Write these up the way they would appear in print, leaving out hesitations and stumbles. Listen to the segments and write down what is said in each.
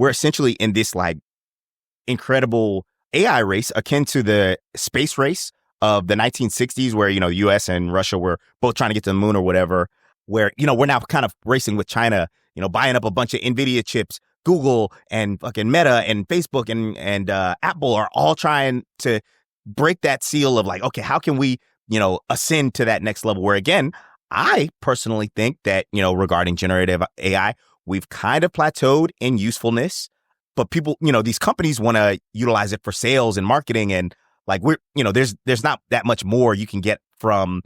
we're essentially in this like incredible AI race akin to the space race of the 1960s where, the US and Russia were both trying to get to the moon or whatever, where, we're now kind of racing with China, buying up a bunch of NVIDIA chips. Google and fucking Meta and Facebook and Apple are all trying to break that seal of like, okay, how can we, ascend to that next level? Where again, I personally think that, regarding generative AI, we've kind of plateaued in usefulness, but people, these companies want to utilize it for sales and marketing. And like there's not that much more you can get from,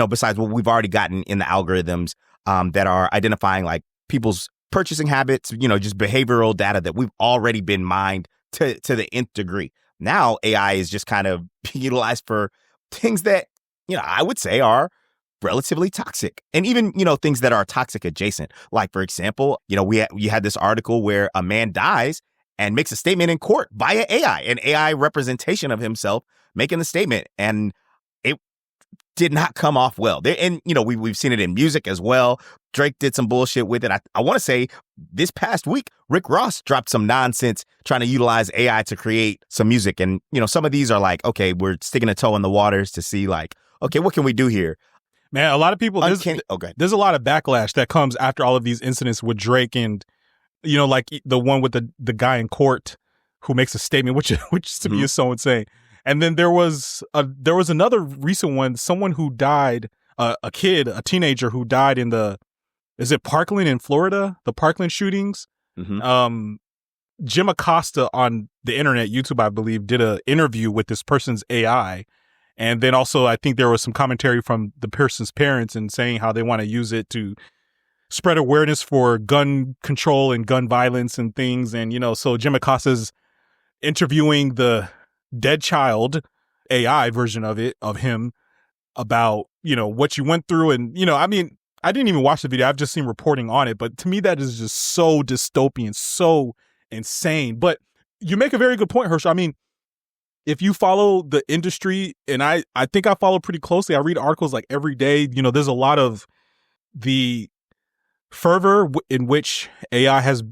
besides what we've already gotten in the algorithms that are identifying like people's purchasing habits, just behavioral data that we've already been mined to the nth degree. Now AI is just kind of being utilized for things that, I would say are relatively toxic, and even, things that are toxic adjacent. Like, for example, you had this article where a man dies and makes a statement in court via AI, an AI representation of himself making the statement. And it did not come off well. And, we've seen it in music as well. Drake did some bullshit with it. I want to say this past week, Rick Ross dropped some nonsense trying to utilize AI to create some music. And, some of these are like, okay, we're sticking a toe in the waters to see like, okay, what can we do here? Man, a lot of people, there's a lot of backlash that comes after all of these incidents with Drake and, like the one with the guy in court who makes a statement, which to me is so insane. And then there was another recent one, someone who died, a teenager who died in is it Parkland in Florida? The Parkland shootings? Mm-hmm. Jim Acosta on the internet, YouTube, I believe, did an interview with this person's AI. And then also, I think there was some commentary from the person's parents and saying how they want to use it to spread awareness for gun control and gun violence and things. And, so Jim Acosta's interviewing the dead child AI version of him about, what you went through. And, I didn't even watch the video. I've just seen reporting on it. But to me, that is just so dystopian, so insane. But you make a very good point, Herschel. I mean, if you follow the industry, and I think I follow pretty closely, I read articles like every day, there's a lot of the fervor in which AI has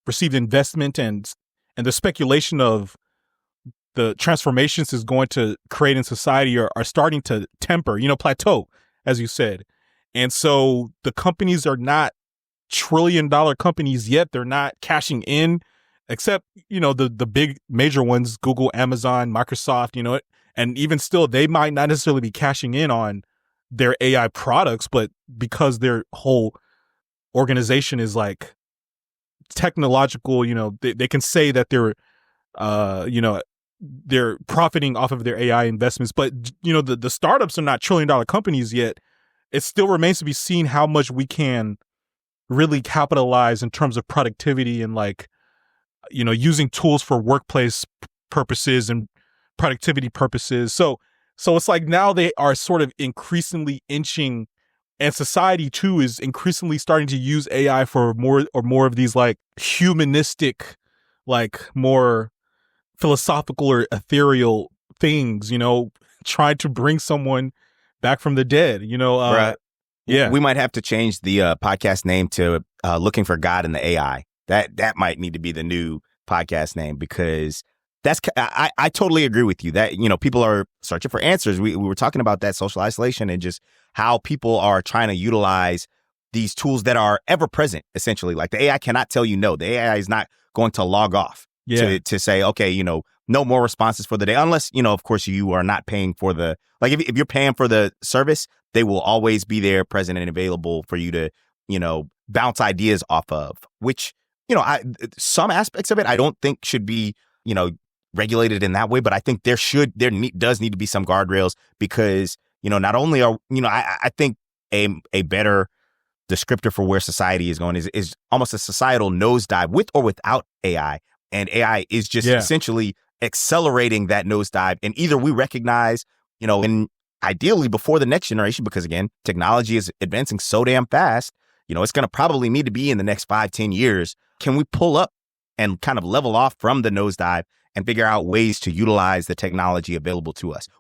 received investment and the speculation of the transformations is going to create in society are starting to temper, plateau, as you said. And so the companies are not trillion-dollar companies yet. They're not cashing in, except, the big major ones, Google, Amazon, Microsoft, and even still, they might not necessarily be cashing in on their AI products, but because their whole organization is like technological, they can say that they're profiting off of their AI investments. But, the startups are not trillion-dollar companies yet. It still remains to be seen how much we can really capitalize in terms of productivity and like, using tools for workplace purposes and productivity purposes. So it's like now they are sort of increasingly inching, and society too is increasingly starting to use AI for more of these like humanistic, like more philosophical or ethereal things, trying to bring someone back from the dead, right. Yeah. We might have to change the podcast name to Looking for God in the AI. That might need to be the new podcast name, because I totally agree with you that, people are searching for answers. We were talking about that social isolation and just how people are trying to utilize these tools that are ever present, essentially. Like the AI cannot tell you no. The AI is not going to log off to say, okay, no more responses for the day, unless, of course, you are not paying for if you're paying for the service, they will always be there, present and available for you to, bounce ideas off of, which, some aspects of it I don't think should be, regulated in that way. But I think there does need to be some guardrails, because, not only are, I think a better descriptor for where society is going is almost a societal nosedive with or without AI. And AI is just essentially accelerating that nosedive. And either we recognize, and ideally before the next generation, because again, technology is advancing so damn fast, it's going to probably need to be in the next 5-10 years. Can we pull up and kind of level off from the nosedive and figure out ways to utilize the technology available to us?